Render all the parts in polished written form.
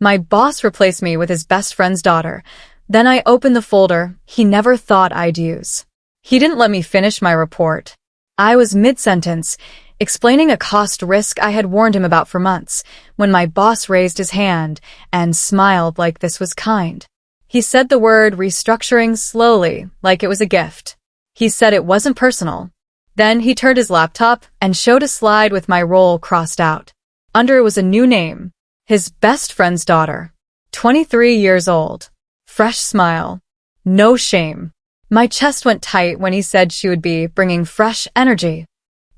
My boss replaced me with his best friend's daughter. Then I opened the folder he never thought I'd use. He didn't let me finish my report. I was mid-sentence, explaining a cost risk I had warned him about for months, when my boss raised his hand and smiled like this was kind. He said the word restructuring slowly, like it was a gift. He said it wasn't personal. Then he turned his laptop and showed a slide with my role crossed out. Under it was a new name. His best friend's daughter. 23 years old. Fresh smile. No shame. My chest went tight when he said she would be bringing fresh energy.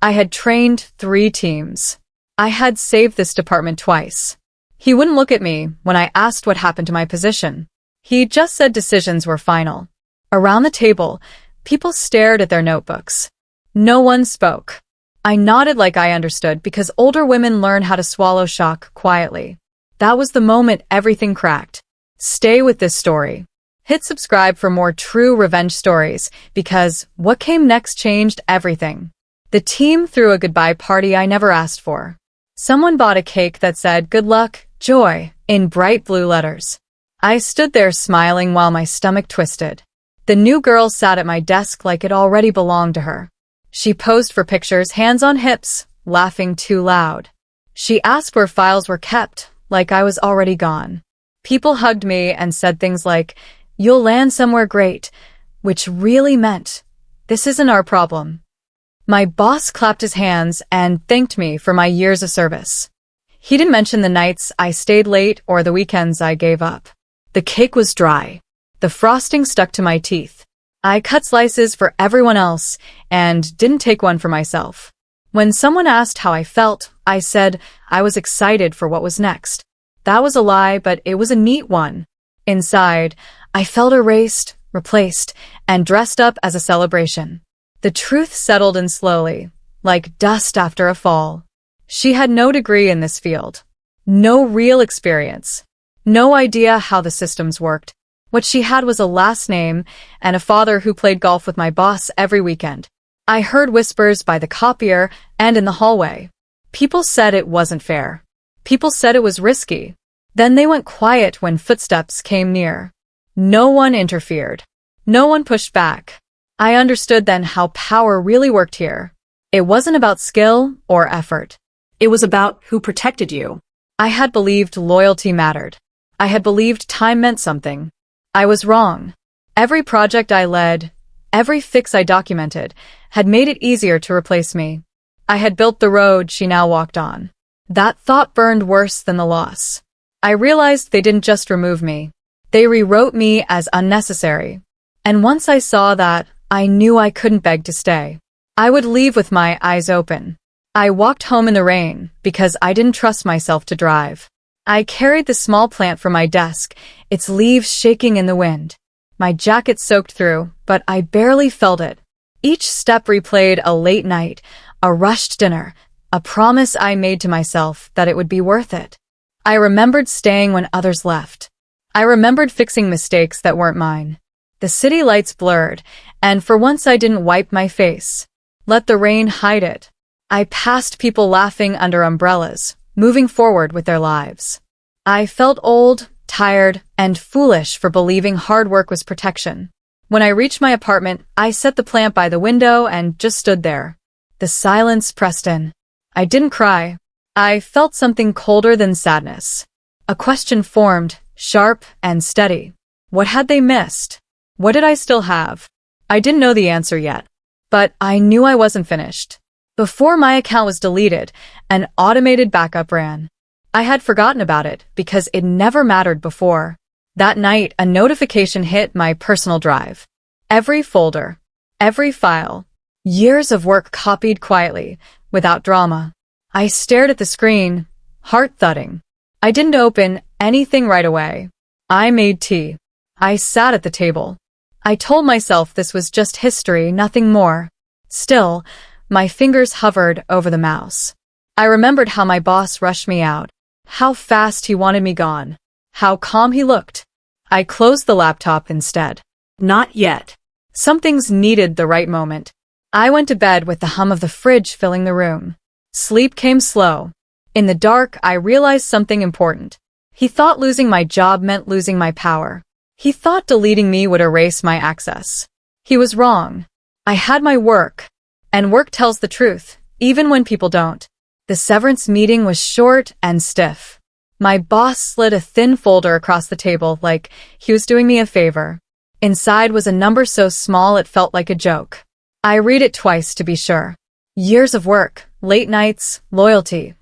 I had trained 3 teams. I had saved this department twice. He wouldn't look at me when I asked what happened to my position. He just said decisions were final. Around the table, people stared at their notebooks. No one spoke. I nodded like I understood because older women learn how to swallow shock quietly. That was the moment everything cracked. Stay with this story. Hit subscribe for more true revenge stories because what came next changed everything. The team threw a goodbye party I never asked for. Someone bought a cake that said "Good luck, Joy" in bright blue letters. I stood there smiling while my stomach twisted. The new girl sat at my desk like it already belonged to her. She posed for pictures, hands on hips, laughing too loud. She asked where files were kept, like I was already gone. People hugged me and said things like, "You'll land somewhere great," which really meant, "This isn't our problem." My boss clapped his hands and thanked me for my years of service. He didn't mention the nights I stayed late or the weekends I gave up. The cake was dry. The frosting stuck to my teeth. I cut slices for everyone else and didn't take one for myself. When someone asked how I felt, I said I was excited for what was next. That was a lie, but it was a neat one. Inside, I felt erased, replaced, and dressed up as a celebration. The truth settled in slowly, like dust after a fall. She had no degree in this field. No real experience. No idea how the systems worked. What she had was a last name and a father who played golf with my boss every weekend. I heard whispers by the copier and in the hallway. People said it wasn't fair. People said it was risky. Then they went quiet when footsteps came near. No one interfered. No one pushed back. I understood then how power really worked here. It wasn't about skill or effort. It was about who protected you. I had believed loyalty mattered. I had believed time meant something. I was wrong. Every project I led, every fix I documented, had made it easier to replace me. I had built the road she now walked on. That thought burned worse than the loss. I realized they didn't just remove me. They rewrote me as unnecessary. And once I saw that, I knew I couldn't beg to stay. I would leave with my eyes open. I walked home in the rain because I didn't trust myself to drive. I carried the small plant from my desk, its leaves shaking in the wind. My jacket soaked through, but I barely felt it. Each step replayed a late night, a rushed dinner, a promise I made to myself that it would be worth it. I remembered staying when others left. I remembered fixing mistakes that weren't mine. The city lights blurred, and for once I didn't wipe my face. Let the rain hide it. I passed people laughing under umbrellas, moving forward with their lives. I felt old, tired, and foolish for believing hard work was protection. When I reached my apartment, I set the plant by the window and just stood there. The silence pressed in. I didn't cry. I felt something colder than sadness. A question formed, sharp and steady. What had they missed? What did I still have? I didn't know the answer yet, but I knew I wasn't finished. Before my account was deleted, an automated backup ran. I had forgotten about it because it never mattered before. That night, a notification hit my personal drive. Every folder, every file, years of work copied quietly, without drama. I stared at the screen, heart thudding. I didn't open anything right away. I made tea. I sat at the table. I told myself this was just history, nothing more. Still, my fingers hovered over the mouse. I remembered how my boss rushed me out, how fast he wanted me gone, how calm he looked. I closed the laptop instead. Not yet. Some things needed the right moment. I went to bed with the hum of the fridge filling the room. Sleep came slow. In the dark, I realized something important. He thought losing my job meant losing my power. He thought deleting me would erase my access. He was wrong. I had my work. And work tells the truth, even when people don't. The severance meeting was short and stiff. My boss slid a thin folder across the table like he was doing me a favor. Inside was a number so small it felt like a joke. I read it twice to be sure. Years of work, late nights, loyalty.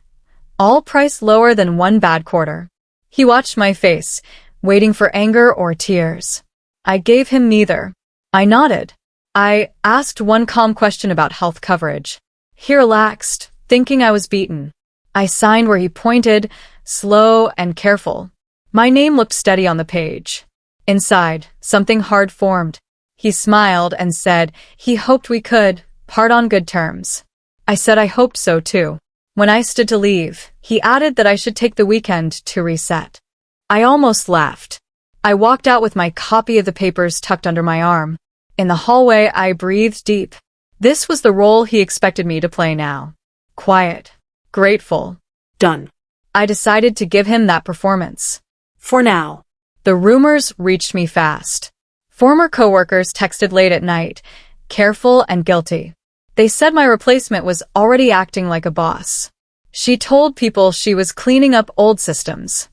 All priced lower than one bad quarter. He watched my face, waiting for anger or tears. I gave him neither. I nodded. I asked one calm question about health coverage. He relaxed, thinking I was beaten. I signed where he pointed, slow and careful. My name looked steady on the page. Inside, something hard formed. He smiled and said he hoped we could part on good terms. I said I hoped so too. When I stood to leave, he added that I should take the weekend to reset. I almost laughed. I walked out with my copy of the papers tucked under my arm. In the hallway, I breathed deep. This was the role he expected me to play now. Quiet. Grateful. Done. I decided to give him that performance. For now. The rumors reached me fast. Former coworkers texted late at night, careful and guilty. They said my replacement was already acting like a boss. She told people she was cleaning up old systems.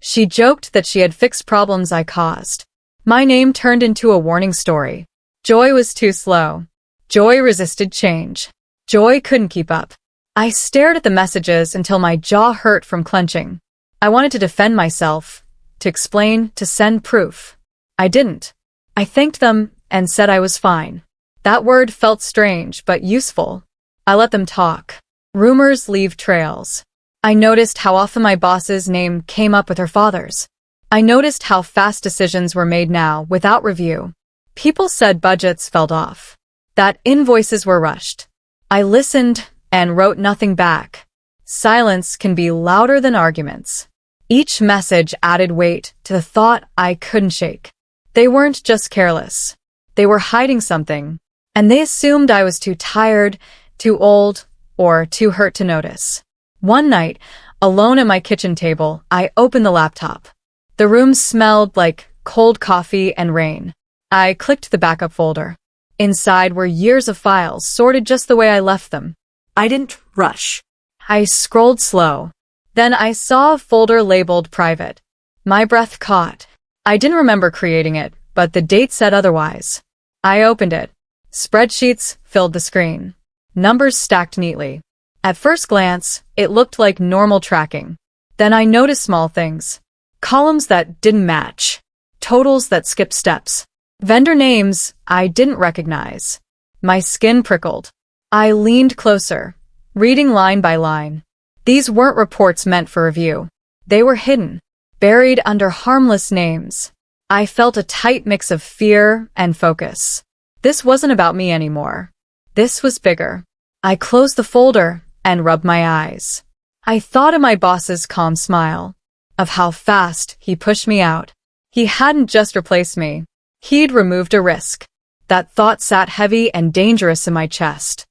She joked that she had fixed problems I caused. My name turned into a warning story. Joy was too slow. Joy resisted change. Joy couldn't keep up. I stared at the messages until my jaw hurt from clenching. I wanted to defend myself, to explain, to send proof. I didn't. I thanked them and said I was fine. That word felt strange but useful. I let them talk. Rumors leave trails. I noticed how often my boss's name came up with her father's. I noticed how fast decisions were made now without review. People said budgets fell off. That invoices were rushed. I listened and wrote nothing back. Silence can be louder than arguments. Each message added weight to the thought I couldn't shake. They weren't just careless. They were hiding something. And they assumed I was too tired, too old, or too hurt to notice. One night, alone at my kitchen table, I opened the laptop. The room smelled like cold coffee and rain. I clicked the backup folder. Inside were years of files, sorted just the way I left them. I didn't rush. I scrolled slow. Then I saw a folder labeled private. My breath caught. I didn't remember creating it, but the date said otherwise. I opened it. Spreadsheets filled the screen. Numbers stacked neatly. At first glance, it looked like normal tracking. Then I noticed small things. Columns that didn't match. Totals that skipped steps. Vendor names I didn't recognize. My skin prickled. I leaned closer, reading line by line. These weren't reports meant for review. They were hidden, buried under harmless names. I felt a tight mix of fear and focus. This wasn't about me anymore. This was bigger. I closed the folder and rubbed my eyes. I thought of my boss's calm smile, of how fast he pushed me out. He hadn't just replaced me. He'd removed a risk. That thought sat heavy and dangerous in my chest.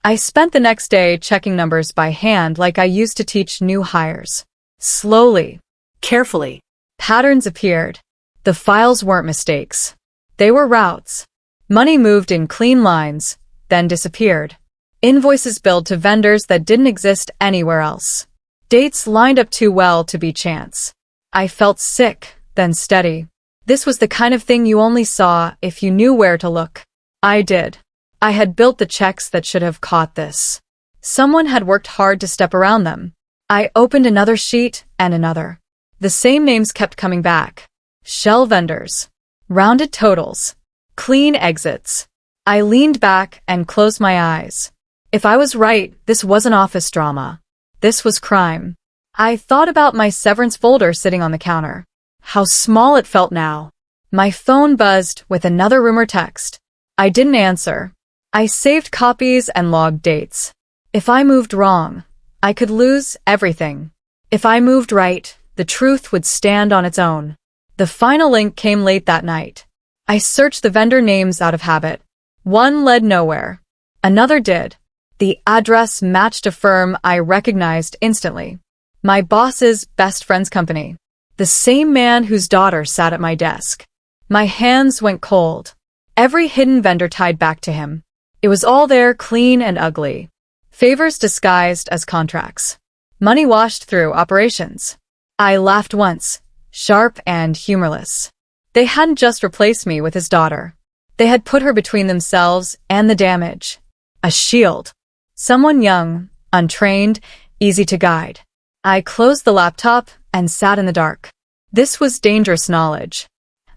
I spent the next day checking numbers by hand like I used to teach new hires. Slowly, Carefully. patterns appeared. The files weren't mistakes. They were routes. Money moved in clean lines, then disappeared. Invoices billed to vendors that didn't exist anywhere else. Dates lined up too well to be chance. I felt sick, then steady. This was the kind of thing you only saw if you knew where to look. I did. I had built the checks that should have caught this. Someone had worked hard to step around them. I opened another sheet and another. The same names kept coming back. Shell vendors. Rounded totals. Clean exits. I leaned back and closed my eyes. If I was right, this wasn't office drama. This was crime. I thought about my severance folder sitting on the counter. How small it felt now. My phone buzzed with another rumor text. I didn't answer. I saved copies and logged dates. If I moved wrong, I could lose everything. If I moved right, the truth would stand on its own. The final link came late that night. I searched the vendor names out of habit. One led nowhere. Another did. The address matched a firm I recognized instantly. My boss's best friend's company. The same man whose daughter sat at my desk. My hands went cold. Every hidden vendor tied back to him. It was all there, clean and ugly. Favors disguised as contracts. Money washed through operations. I laughed once, sharp and humorless. They hadn't just replaced me with his daughter. They had put her between themselves and the damage. A shield. Someone young, untrained, easy to guide. I closed the laptop and sat in the dark. This was dangerous knowledge.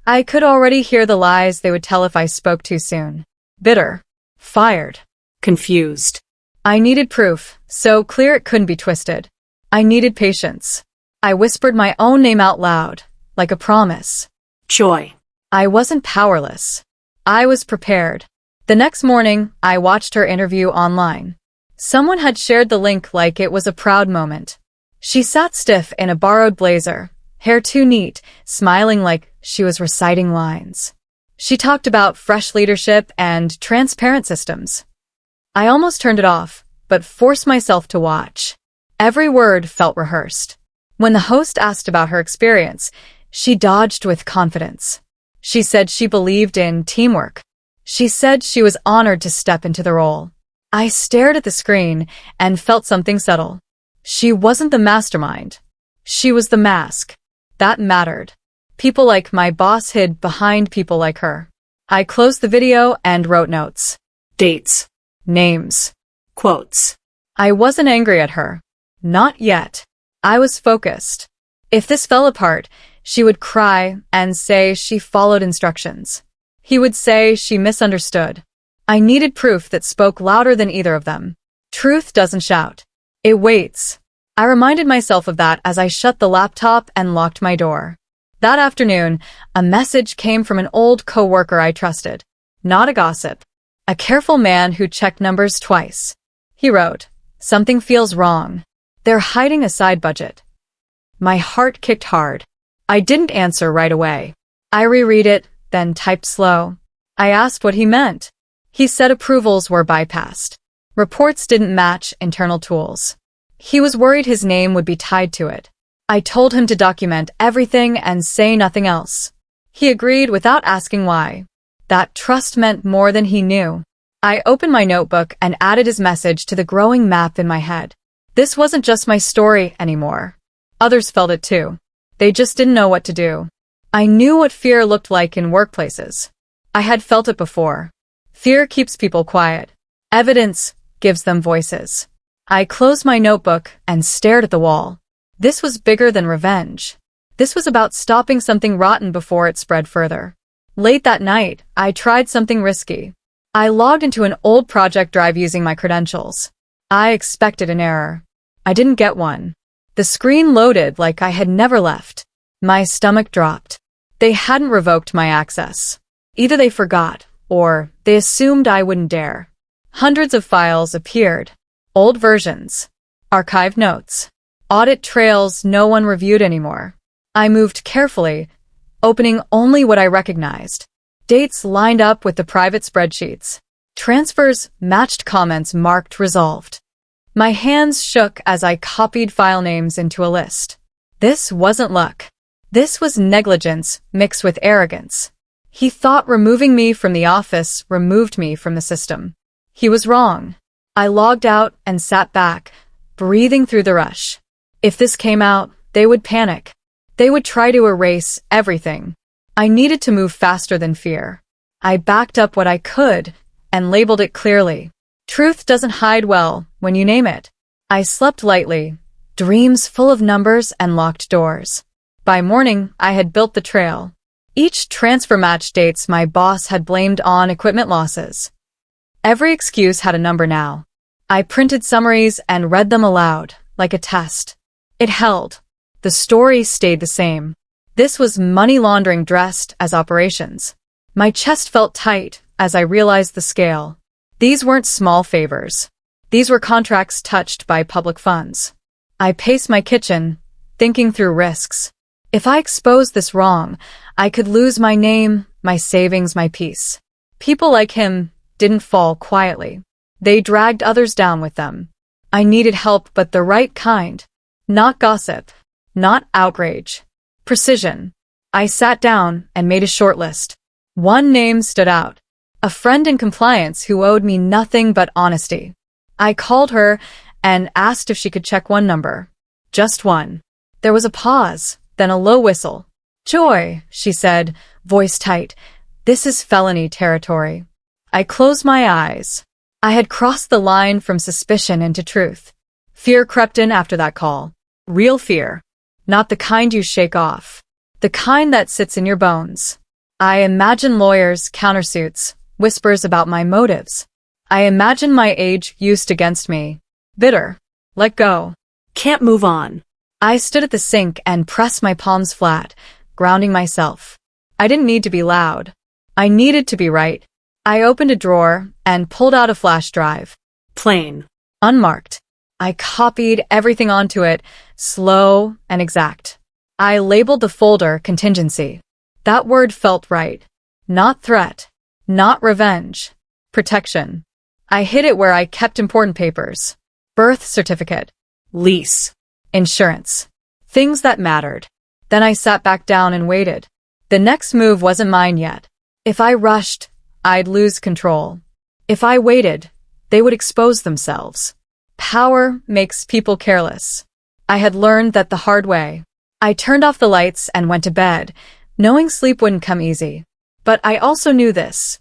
I could already hear the lies they would tell if I spoke too soon. Bitter. Fired. Confused. I needed proof, so clear it couldn't be twisted. I needed patience. I whispered my own name out loud, like a promise. Joy. I wasn't powerless. I was prepared. The next morning, I watched her interview online. Someone had shared the link like it was a proud moment. She sat stiff in a borrowed blazer, hair too neat, smiling like she was reciting lines. She talked about fresh leadership and transparent systems. I almost turned it off, but forced myself to watch. Every word felt rehearsed. When the host asked about her experience, she dodged with confidence. She said she believed in teamwork. She said she was honored to step into the role. I stared at the screen and felt something subtle. She wasn't the mastermind. She was the mask. That mattered. People like my boss hid behind people like her. I closed the video and wrote notes. Dates. Names. Quotes. I wasn't angry at her. Not yet. I was focused. If this fell apart, she would cry and say she followed instructions. He would say she misunderstood. I needed proof that spoke louder than either of them. Truth doesn't shout. It waits. I reminded myself of that as I shut the laptop and locked my door. That afternoon, a message came from an old coworker I trusted. Not a gossip. A careful man who checked numbers twice. He wrote, "Something feels wrong. They're hiding a side budget." My heart kicked hard. I didn't answer right away. I reread it, then typed slow. I asked what he meant. He said approvals were bypassed. Reports didn't match internal tools. He was worried his name would be tied to it. I told him to document everything and say nothing else. He agreed without asking why. That trust meant more than he knew. I opened my notebook and added his message to the growing map in my head. This wasn't just my story anymore. Others felt it too. They just didn't know what to do. I knew what fear looked like in workplaces. I had felt it before. Fear keeps people quiet. Evidence gives them voices. I closed my notebook and stared at the wall. This was bigger than revenge. This was about stopping something rotten before it spread further. Late that night, I tried something risky. I logged into an old project drive using my credentials. I expected an error. I didn't get one. The screen loaded like I had never left. My stomach dropped. They hadn't revoked my access. Either they forgot, or they assumed I wouldn't dare. Hundreds of files appeared. Old versions. Archived notes. Audit trails no one reviewed anymore. I moved carefully, opening only what I recognized. Dates lined up with the private spreadsheets. Transfers matched comments marked resolved. My hands shook as I copied file names into a list. This wasn't luck. This was negligence mixed with arrogance. He thought removing me from the office removed me from the system. He was wrong. I logged out and sat back, breathing through the rush. If this came out, they would panic. They would try to erase everything. I needed to move faster than fear. I backed up what I could and labeled it clearly. Truth doesn't hide well when you name it. I slept lightly, dreams full of numbers and locked doors. By morning, I had built the trail. Each transfer matched dates my boss had blamed on equipment losses. Every excuse had a number now. I printed summaries and read them aloud, like a test. It held. The story stayed the same. This was money laundering dressed as operations. My chest felt tight as I realized the scale. These weren't small favors. These were contracts touched by public funds. I paced my kitchen, thinking through risks. If I exposed this wrong, I could lose my name, my savings, my peace. People like him didn't fall quietly. They dragged others down with them. I needed help, but the right kind. Not gossip. Not outrage. Precision. I sat down and made a short list. One name stood out. A friend in compliance who owed me nothing but honesty. I called her and asked if she could check one number. Just one. There was a pause, then a low whistle. Joy, she said, voice tight. This is felony territory. I closed my eyes. I had crossed the line from suspicion into truth. Fear crept in after that call. Real fear. Not the kind you shake off. The kind that sits in your bones. I imagine lawyers, countersuits, whispers about my motives. I imagine my age used against me. Bitter. Let go. Can't move on. I stood at the sink and pressed my palms flat, grounding myself. I didn't need to be loud. I needed to be right. I opened a drawer and pulled out a flash drive. Plain. Unmarked. I copied everything onto it, slow and exact. I labeled the folder contingency. That word felt right. Not threat. Not revenge. Protection. I hid it where I kept important papers. Birth certificate. Lease. Insurance. Things that mattered. Then I sat back down and waited. The next move wasn't mine yet. If I rushed, I'd lose control. If I waited, they would expose themselves. Power makes people careless. I had learned that the hard way. I turned off the lights and went to bed, knowing sleep wouldn't come easy. But I also knew this.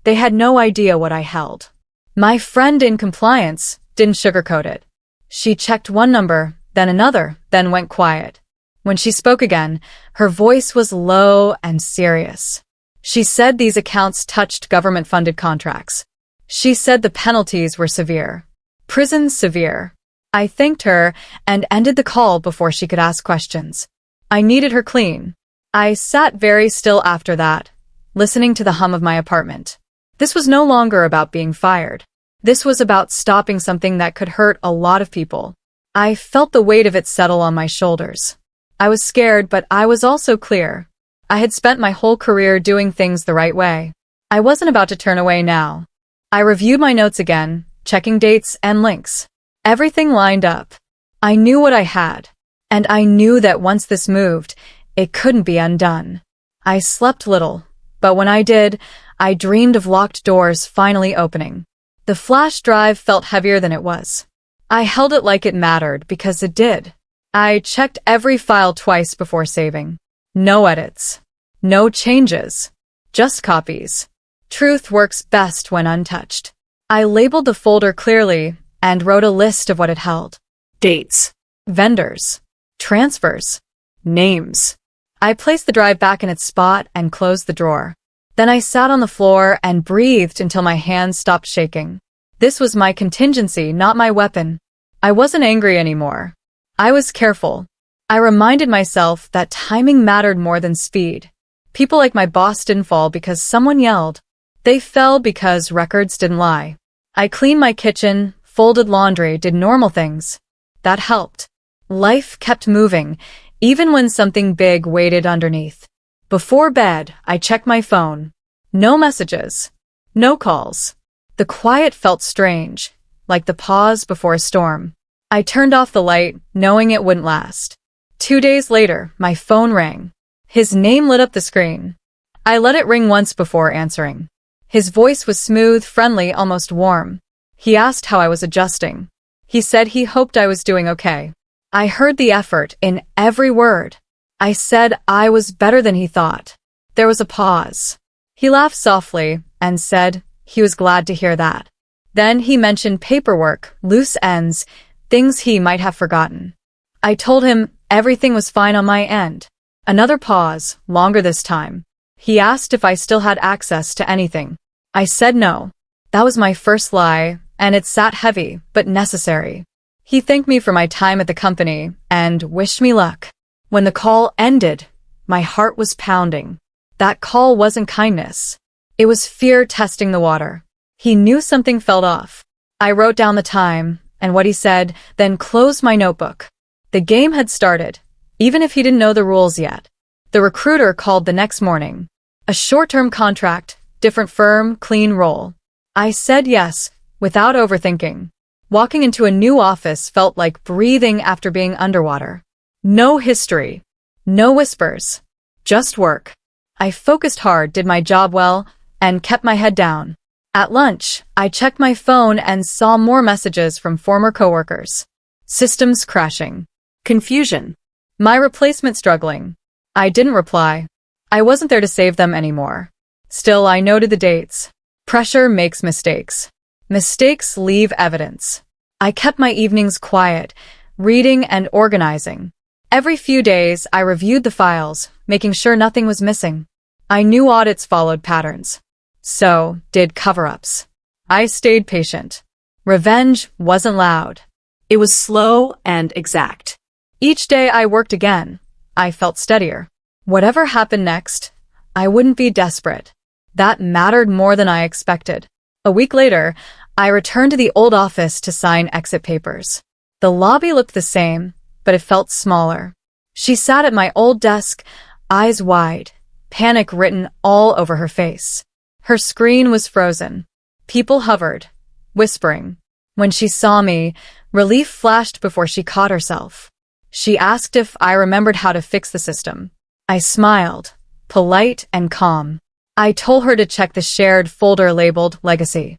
They had no idea what I held. My friend in compliance didn't sugarcoat it. She checked one number, then another, then went quiet. When she spoke again, her voice was low and serious. She said these accounts touched government-funded contracts. She said the penalties were severe. Prison severe. I thanked her and ended the call before she could ask questions. I needed her clean. I sat very still after that, listening to the hum of my apartment. This was no longer about being fired. This was about stopping something that could hurt a lot of people. I felt the weight of it settle on my shoulders. I was scared, but I was also clear. I had spent my whole career doing things the right way. I wasn't about to turn away now. I reviewed my notes again, checking dates and links. Everything lined up. I knew what I had. And I knew that once this moved, it couldn't be undone. I slept little, but when I did, I dreamed of locked doors finally opening. The flash drive felt heavier than it was. I held it like it mattered because it did. I checked every file twice before saving. No edits. No changes. Just copies. Truth works best when untouched. I labeled the folder clearly and wrote a list of what it held. Dates. Vendors. Transfers. Names. I placed the drive back in its spot and closed the drawer. Then I sat on the floor and breathed until my hands stopped shaking. This was my contingency, not my weapon. I wasn't angry anymore. I was careful. I reminded myself that timing mattered more than speed. People like my boss didn't fall because someone yelled. They fell because records didn't lie. I cleaned my kitchen, folded laundry, did normal things. That helped. Life kept moving, even when something big waited underneath. Before bed, I checked my phone. No messages. No calls. The quiet felt strange, like the pause before a storm. I turned off the light, knowing it wouldn't last. 2 days later, my phone rang. His name lit up the screen. I let it ring once before answering. His voice was smooth, friendly, almost warm. He asked how I was adjusting. He said he hoped I was doing okay. I heard the effort in every word. I said I was better than he thought. There was a pause. He laughed softly and said he was glad to hear that. Then he mentioned paperwork, loose ends, things he might have forgotten. I told him everything was fine on my end. Another pause, longer this time. He asked if I still had access to anything. I said no. That was my first lie, and it sat heavy, but necessary. He thanked me for my time at the company and wished me luck. When the call ended, my heart was pounding. That call wasn't kindness. It was fear testing the water. He knew something felt off. I wrote down the time and what he said, then closed my notebook. The game had started, even if he didn't know the rules yet. The recruiter called the next morning. A short-term contract, different firm, clean role. I said yes, without overthinking. Walking into a new office felt like breathing after being underwater. No history. No whispers. Just work. I focused hard, did my job well, and kept my head down. At lunch, I checked my phone and saw more messages from former coworkers. Systems crashing. Confusion. My replacement struggling. I didn't reply. I wasn't there to save them anymore. Still, I noted the dates. Pressure makes mistakes. Mistakes leave evidence. I kept my evenings quiet, reading and organizing. Every few days, I reviewed the files, making sure nothing was missing. I knew audits followed patterns. So did cover-ups. I stayed patient. Revenge wasn't loud. It was slow and exact. Each day I worked again. I felt steadier. Whatever happened next, I wouldn't be desperate. That mattered more than I expected. A week later, I returned to the old office to sign exit papers. The lobby looked the same, but it felt smaller. She sat at my old desk, eyes wide, panic written all over her face. Her screen was frozen. People hovered, whispering. When she saw me, relief flashed before she caught herself. She asked if I remembered how to fix the system. I smiled, polite and calm. I told her to check the shared folder labeled Legacy.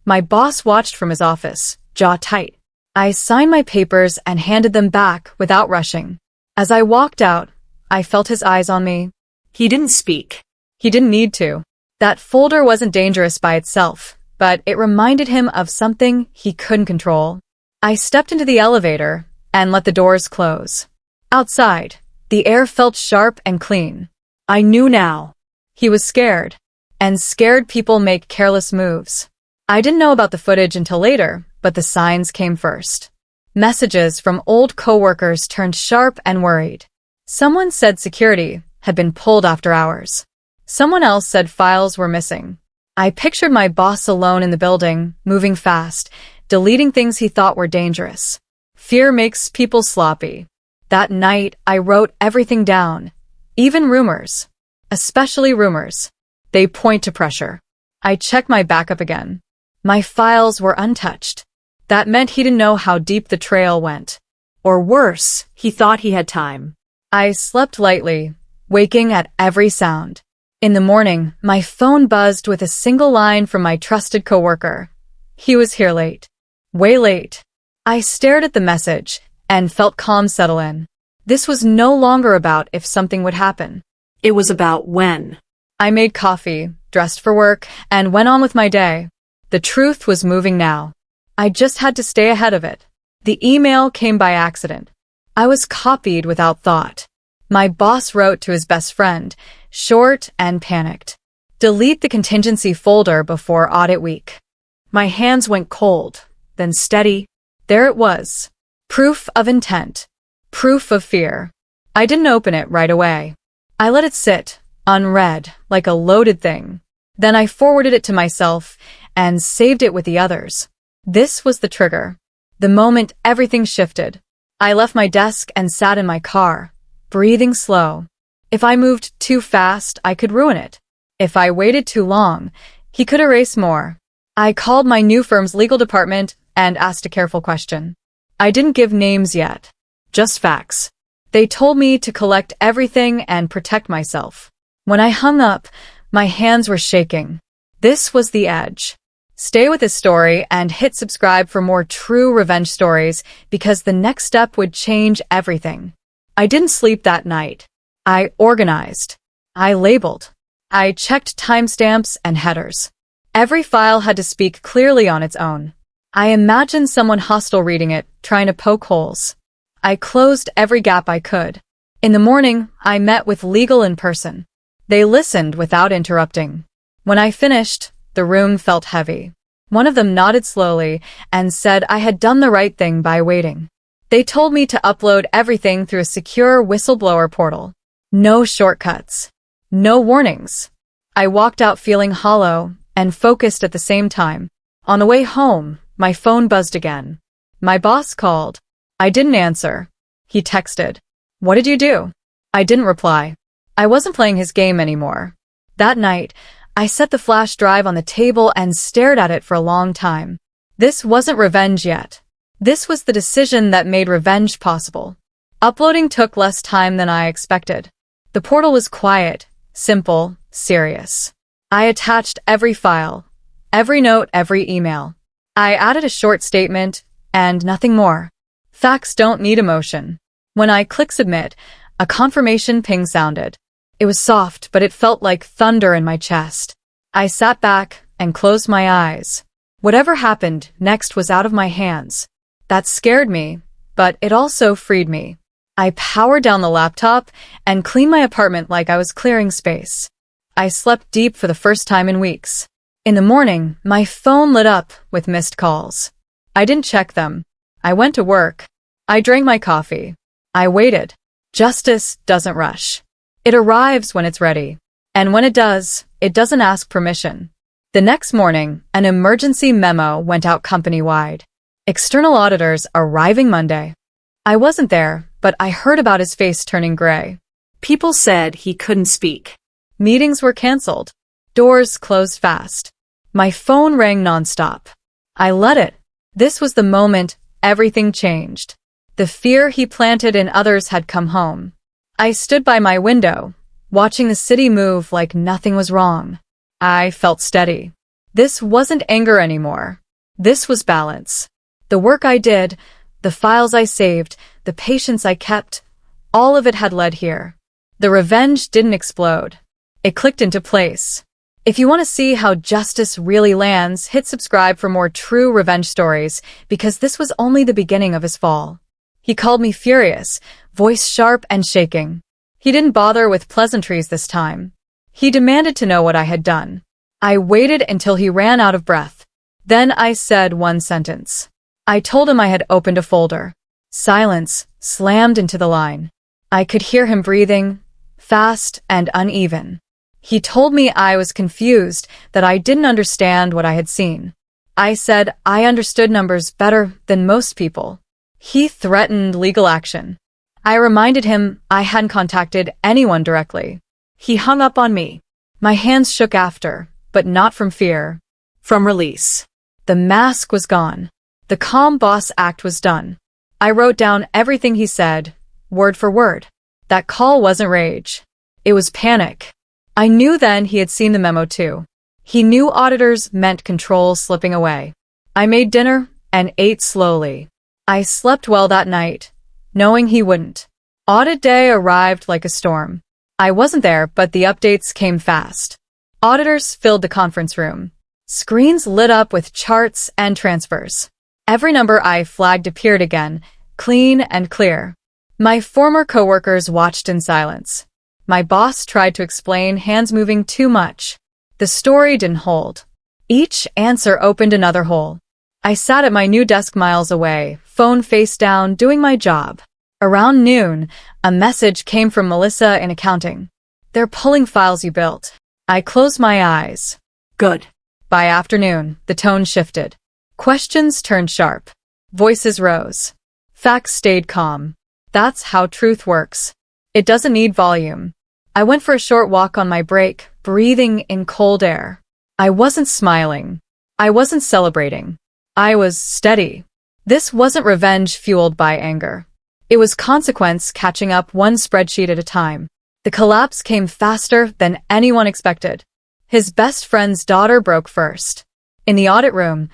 My boss watched from his office, jaw tight. I signed my papers and handed them back without rushing. As I walked out, I felt his eyes on me. He didn't speak. He didn't need to. That folder wasn't dangerous by itself, but it reminded him of something he couldn't control. I stepped into the elevator and let the doors close. Outside, the air felt sharp and clean. I knew now. He was scared, and scared people make careless moves. I didn't know about the footage until later, but the signs came first. Messages from old coworkers turned sharp and worried. Someone said security had been pulled after hours. Someone else said files were missing. I pictured my boss alone in the building, moving fast, deleting things he thought were dangerous. Fear makes people sloppy. That night, I wrote everything down, even rumors. Especially rumors. They point to pressure. I checked my backup again. My files were untouched. That meant he didn't know how deep the trail went. Or worse, he thought he had time. I slept lightly, waking at every sound. In the morning, my phone buzzed with a single line from my trusted coworker. He was here late. Way late. I stared at the message and felt calm settle in. This was no longer about if something would happen. It was about when. I made coffee, dressed for work, and went on with my day. The truth was moving now. I just had to stay ahead of it. The email came by accident. I was copied without thought. My boss wrote to his best friend, short and panicked. Delete the contingency folder before audit week. My hands went cold, then steady. There it was. Proof of intent. Proof of fear. I didn't open it right away. I let it sit, unread, like a loaded thing. Then I forwarded it to myself and saved it with the others. This was the trigger. The moment everything shifted. I left my desk and sat in my car, breathing slow. If I moved too fast, I could ruin it. If I waited too long, he could erase more. I called my new firm's legal department and asked a careful question. I didn't give names yet, just facts. They told me to collect everything and protect myself. When I hung up, my hands were shaking. This was the edge. Stay with this story and hit subscribe for more true revenge stories because the next step would change everything. I didn't sleep that night. I organized. I labeled. I checked timestamps and headers. Every file had to speak clearly on its own. I imagined someone hostile reading it, trying to poke holes. I closed every gap I could. In the morning, I met with legal in person. They listened without interrupting. When I finished, the room felt heavy. One of them nodded slowly and said I had done the right thing by waiting. They told me to upload everything through a secure whistleblower portal. No shortcuts. No warnings. I walked out feeling hollow and focused at the same time. On the way home, my phone buzzed again. My boss called. I didn't answer. He texted. "What did you do?" I didn't reply. I wasn't playing his game anymore. That night, I set the flash drive on the table and stared at it for a long time. This wasn't revenge yet. This was the decision that made revenge possible. Uploading took less time than I expected. The portal was quiet, simple, serious. I attached every file, every note, every email. I added a short statement, and nothing more. Facts don't need emotion. When I clicked submit, a confirmation ping sounded. It was soft, but it felt like thunder in my chest. I sat back and closed my eyes. Whatever happened next was out of my hands. That scared me, but it also freed me. I powered down the laptop and cleaned my apartment like I was clearing space. I slept deep for the first time in weeks. In the morning, my phone lit up with missed calls. I didn't check them. I went to work. I drank my coffee. I waited. Justice doesn't rush. It arrives when it's ready. And when it does, it doesn't ask permission. The next morning, an emergency memo went out company-wide. External auditors arriving Monday. I wasn't there, but I heard about his face turning gray. People said he couldn't speak. Meetings were canceled. Doors closed fast. My phone rang nonstop. I let it. This was the moment everything changed. The fear he planted in others had come home. I stood by my window, watching the city move like nothing was wrong. I felt steady. This wasn't anger anymore. This was balance. The work I did, the files I saved, the patience I kept, all of it had led here. The revenge didn't explode. It clicked into place. If you want to see how justice really lands, hit subscribe for more true revenge stories, because this was only the beginning of his fall. He called me furious, voice sharp and shaking. He didn't bother with pleasantries this time. He demanded to know what I had done. I waited until he ran out of breath. Then I said one sentence. I told him I had opened a folder. Silence slammed into the line. I could hear him breathing, fast and uneven. He told me I was confused, that I didn't understand what I had seen. I said I understood numbers better than most people. He threatened legal action. I reminded him I hadn't contacted anyone directly. He hung up on me. My hands shook after, but not from fear. From release. The mask was gone. The calm boss act was done. I wrote down everything he said, word for word. That call wasn't rage. It was panic. I knew then he had seen the memo too. He knew auditors meant control slipping away. I made dinner and ate slowly. I slept well that night, knowing he wouldn't. Audit day arrived like a storm. I wasn't there, but the updates came fast. Auditors filled the conference room. Screens lit up with charts and transfers. Every number I flagged appeared again, clean and clear. My former coworkers watched in silence. My boss tried to explain, hands moving too much. The story didn't hold. Each answer opened another hole. I sat at my new desk miles away, phone face down, doing my job. Around noon, a message came from Melissa in accounting. They're pulling files you built. I closed my eyes. Good. By afternoon, the tone shifted. Questions turned sharp. Voices rose. Facts stayed calm. That's how truth works. It doesn't need volume. I went for a short walk on my break, breathing in cold air. I wasn't smiling. I wasn't celebrating. I was steady. This wasn't revenge fueled by anger. It was consequence catching up one spreadsheet at a time. The collapse came faster than anyone expected. His best friend's daughter broke first. In the audit room,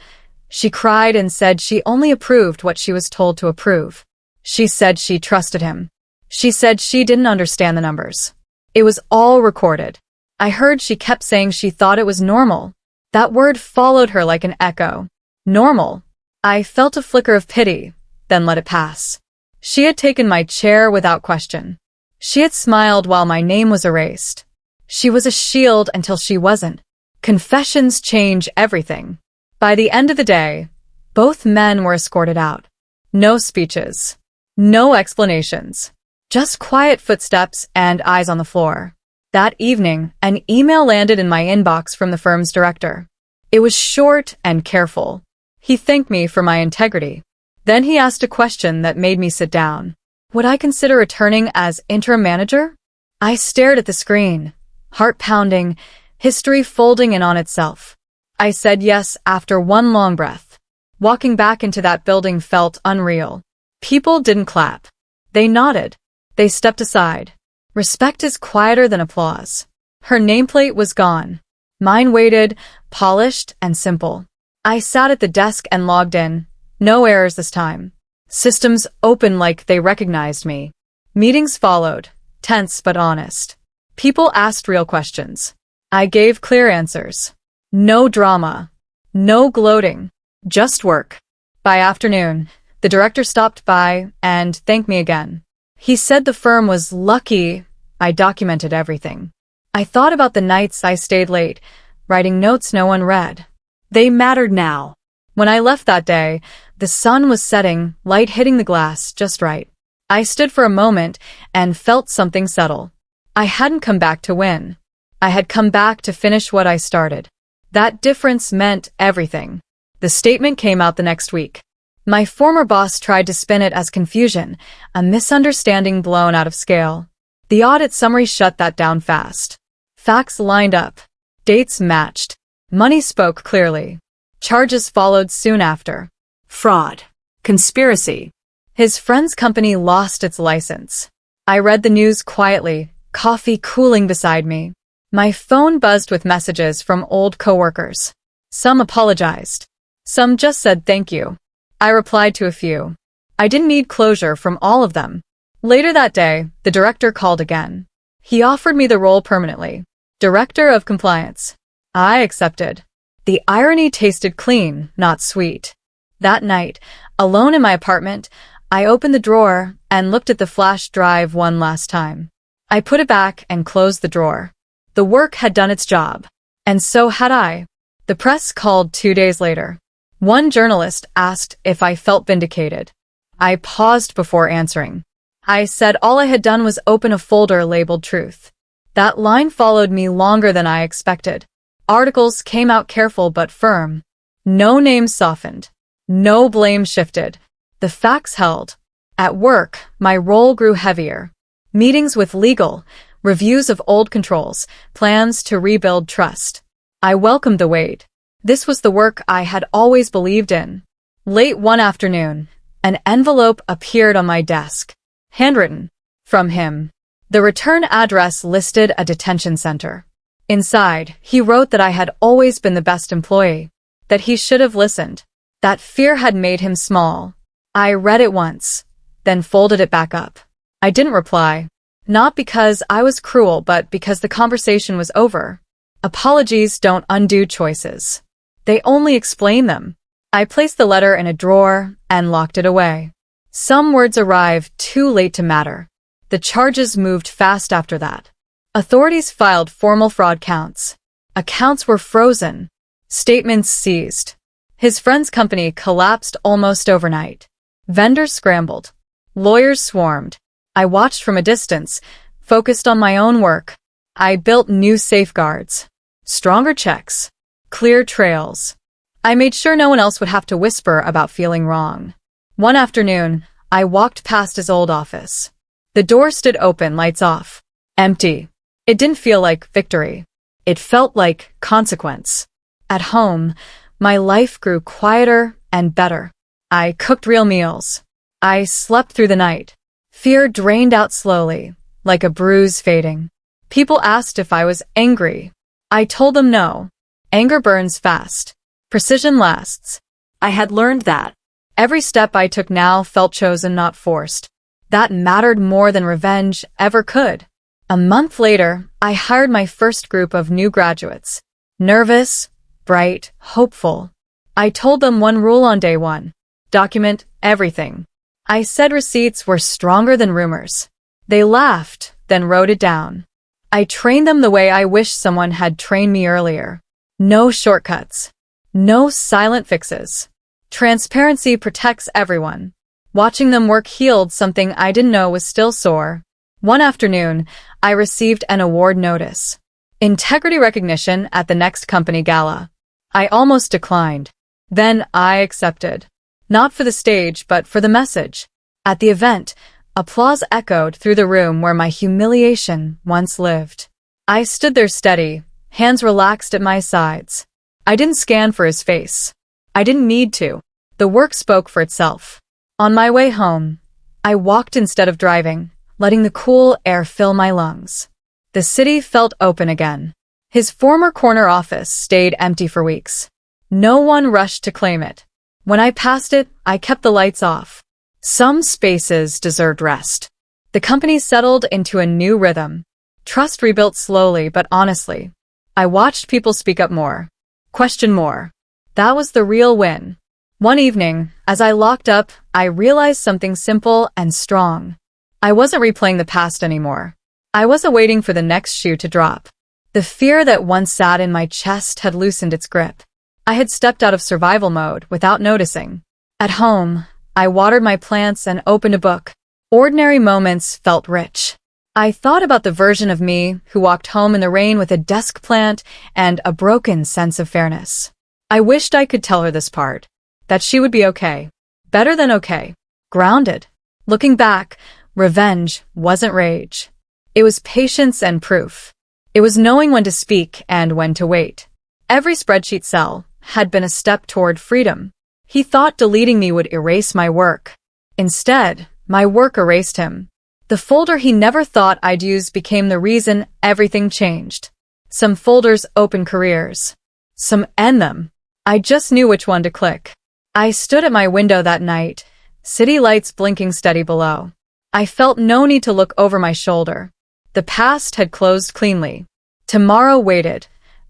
she cried and said she only approved what she was told to approve. She said she trusted him. She said she didn't understand the numbers. It was all recorded. I heard she kept saying she thought it was normal. That word followed her like an echo. Normal. I felt a flicker of pity, then let it pass. She had taken my chair without question. She had smiled while my name was erased. She was a shield until she wasn't. Confessions change everything. By the end of the day, both men were escorted out. No speeches. No explanations. Just quiet footsteps and eyes on the floor. That evening, an email landed in my inbox from the firm's director. It was short and careful. He thanked me for my integrity. Then he asked a question that made me sit down. Would I consider returning as interim manager? I stared at the screen, heart pounding, history folding in on itself. I said yes after one long breath. Walking back into that building felt unreal. People didn't clap. They nodded. They stepped aside. Respect is quieter than applause. Her nameplate was gone. Mine waited, polished and simple. I sat at the desk and logged in. No errors this time. Systems open like they recognized me. Meetings followed, tense but honest. People asked real questions. I gave clear answers. No drama. No gloating. Just work. By afternoon, the director stopped by and thanked me again. He said the firm was lucky I documented everything. I thought about the nights I stayed late, writing notes no one read. They mattered now. When I left that day, the sun was setting, light hitting the glass just right. I stood for a moment and felt something settle. I hadn't come back to win. I had come back to finish what I started. That difference meant everything. The statement came out the next week. My former boss tried to spin it as confusion, a misunderstanding blown out of scale. The audit summary shut that down fast. Facts lined up. Dates matched. Money spoke clearly. Charges followed soon after. Fraud. Conspiracy. His friend's company lost its license. I read the news quietly, coffee cooling beside me. My phone buzzed with messages from old coworkers. Some apologized. Some just said thank you. I replied to a few. I didn't need closure from all of them. Later that day, the director called again. He offered me the role permanently. Director of Compliance. I accepted. The irony tasted clean, not sweet. That night, alone in my apartment, I opened the drawer and looked at the flash drive one last time. I put it back and closed the drawer. The work had done its job. And so had I. The press called 2 days later. One journalist asked if I felt vindicated. I paused before answering. I said all I had done was open a folder labeled Truth. That line followed me longer than I expected. Articles came out careful but firm. No names softened. No blame shifted. The facts held. At work, my role grew heavier. Meetings with legal, reviews of old controls, plans to rebuild trust. I welcomed the weight. This was the work I had always believed in. Late one afternoon, an envelope appeared on my desk. Handwritten. From him. The return address listed a detention center. Inside, he wrote that I had always been the best employee. That he should have listened. That fear had made him small. I read it once, then folded it back up. I didn't reply. Not because I was cruel, but because the conversation was over. Apologies don't undo choices. They only explain them. I placed the letter in a drawer and locked it away. Some words arrived too late to matter. The charges moved fast after that. Authorities filed formal fraud counts. Accounts were frozen. Statements seized. His friend's company collapsed almost overnight. Vendors scrambled. Lawyers swarmed. I watched from a distance, focused on my own work. I built new safeguards. Stronger checks. Clear trails. I made sure no one else would have to whisper about feeling wrong. One afternoon, I walked past his old office. The door stood open, lights off. Empty. It didn't feel like victory. It felt like consequence. At home, my life grew quieter and better. I cooked real meals. I slept through the night. Fear drained out slowly, like a bruise fading. People asked if I was angry. I told them no. Anger burns fast. Precision lasts. I had learned that. Every step I took now felt chosen, not forced. That mattered more than revenge ever could. A month later, I hired my first group of new graduates. Nervous, bright, hopeful. I told them one rule on day one. Document everything. I said receipts were stronger than rumors. They laughed, then wrote it down. I trained them the way I wish someone had trained me earlier. No shortcuts. No silent fixes. Transparency protects everyone. Watching them work healed something I didn't know was still sore. One afternoon, I received an award notice. Integrity recognition at the next company gala. I almost declined. Then I accepted. Not for the stage, but for the message. At the event, applause echoed through the room where my humiliation once lived. I stood there steady, hands relaxed at my sides. I didn't scan for his face. I didn't need to. The work spoke for itself. On my way home, I walked instead of driving, letting the cool air fill my lungs. The city felt open again. His former corner office stayed empty for weeks. No one rushed to claim it. When I passed it, I kept the lights off. Some spaces deserved rest. The company settled into a new rhythm. Trust rebuilt slowly but honestly. I watched people speak up more, question more. That was the real win. One evening, as I locked up, I realized something simple and strong. I wasn't replaying the past anymore. I wasn't waiting for the next shoe to drop. The fear that once sat in my chest had loosened its grip. I had stepped out of survival mode without noticing. At home, I watered my plants and opened a book. Ordinary moments felt rich. I thought about the version of me who walked home in the rain with a desk plant and a broken sense of fairness. I wished I could tell her this part, that she would be okay. Better than okay. Grounded. Looking back, revenge wasn't rage. It was patience and proof. It was knowing when to speak and when to wait. Every spreadsheet cell had been a step toward freedom. He thought deleting me would erase my work. Instead, my work erased him. The folder he never thought I'd use became the reason everything changed. Some folders open careers. Some end them. I just knew which one to click. I stood at my window that night, city lights blinking steady below. I felt no need to look over my shoulder. The past had closed cleanly. Tomorrow waited,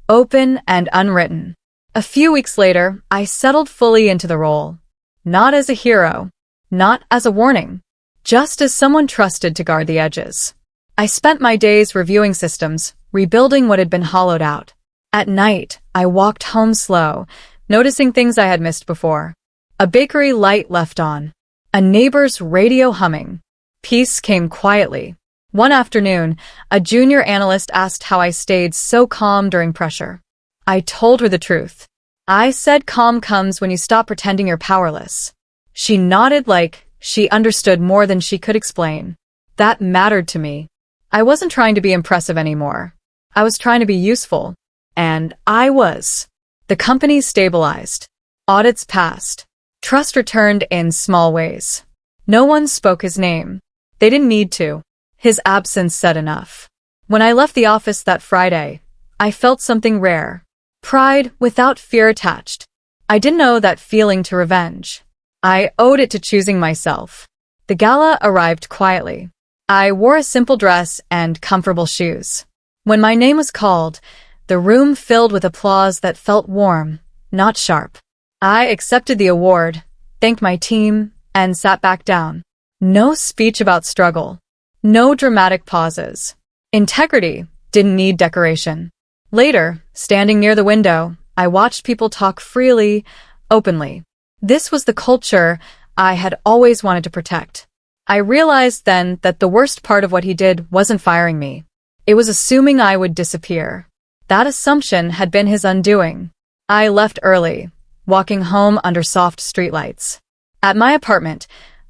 open and unwritten. A few weeks later, I settled fully into the role. Not as a hero, not as a warning, just as someone trusted to guard the edges. I spent my days reviewing systems, rebuilding what had been hollowed out. At night, I walked home slow, noticing things I had missed before. A bakery light left on. A neighbor's radio humming. Peace came quietly. One afternoon, a junior analyst asked how I stayed so calm during pressure. I told her the truth. I said calm comes when you stop pretending you're powerless. She nodded like she understood more than she could explain. That mattered to me. I wasn't trying to be impressive anymore. I was trying to be useful. And I was. The company stabilized. Audits passed. Trust returned in small ways. No one spoke his name. They didn't need to. His absence said enough. When I left the office that Friday, I felt something rare. Pride without fear attached. I didn't owe that feeling to revenge. I owed it to choosing myself. The gala arrived quietly. I wore a simple dress and comfortable shoes. When my name was called, the room filled with applause that felt warm, not sharp. I accepted the award, thanked my team, and sat back down. No speech about struggle. No dramatic pauses. Integrity didn't need decoration. Later, standing near the window, I watched people talk freely, openly. This was the culture I had always wanted to protect. I realized then that the worst part of what he did wasn't firing me. It was assuming I would disappear. That assumption had been his undoing. I left early, walking home under soft streetlights. At my apartment,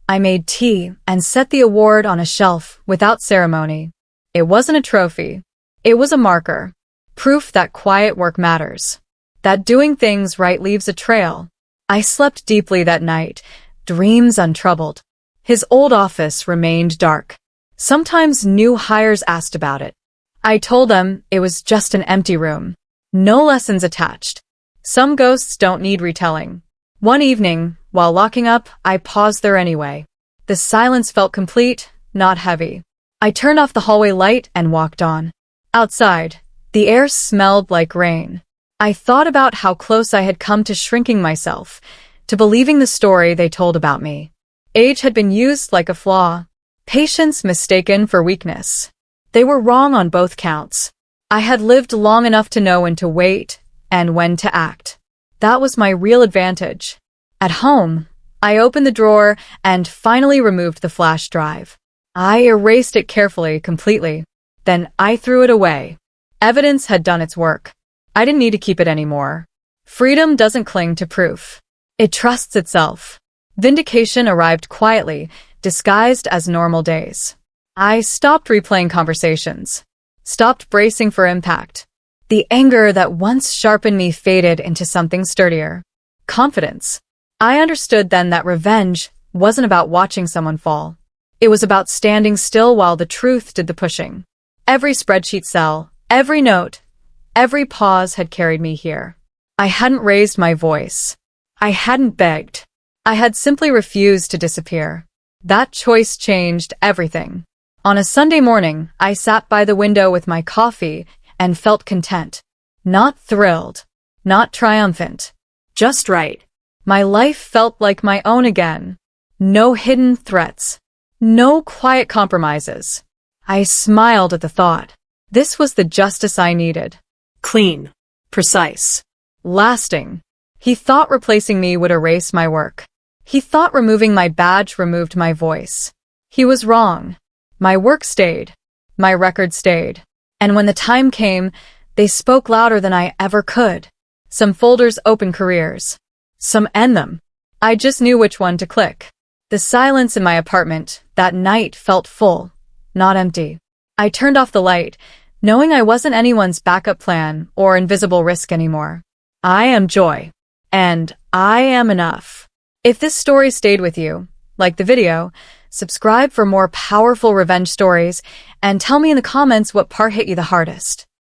I made tea and set the award on a shelf without ceremony. It wasn't a trophy. It was a marker. Proof that quiet work matters. That doing things right leaves a trail. I slept deeply that night, dreams untroubled. His old office remained dark. Sometimes new hires asked about it. I told them it was just an empty room. No lessons attached. Some ghosts don't need retelling. One evening, while locking up, I paused there anyway. The silence felt complete, not heavy. I turned off the hallway light and walked on. Outside, the air smelled like rain. I thought about how close I had come to shrinking myself, to believing the story they told about me. Age had been used like a flaw. Patience mistaken for weakness. They were wrong on both counts. I had lived long enough to know when to wait and when to act. That was my real advantage. At home, I opened the drawer and finally removed the flash drive. I erased it carefully, completely. Then I threw it away. Evidence had done its work. I didn't need to keep it anymore. Freedom doesn't cling to proof. It trusts itself. Vindication arrived quietly, disguised as normal days. I stopped replaying conversations. Stopped bracing for impact. The anger that once sharpened me faded into something sturdier. Confidence. I understood then that revenge wasn't about watching someone fall. It was about standing still while the truth did the pushing. Every spreadsheet cell, every note, every pause had carried me here. I hadn't raised my voice. I hadn't begged. I had simply refused to disappear. That choice changed everything. On a Sunday morning, I sat by the window with my coffee and felt content. Not thrilled. Not triumphant. Just right. My life felt like my own again. No hidden threats. No quiet compromises. I smiled at the thought. This was the justice I needed. Clean. Precise. Lasting. He thought replacing me would erase my work. He thought removing my badge removed my voice. He was wrong. My work stayed. My record stayed. And when the time came, they spoke louder than I ever could. Some folders open careers. Some end them. I just knew which one to click. The silence in my apartment that night felt full, not empty. I turned off the light, knowing I wasn't anyone's backup plan or invisible risk anymore. I am joy. And I am enough. If this story stayed with you, like the video, subscribe for more powerful revenge stories, and tell me in the comments what part hit you the hardest.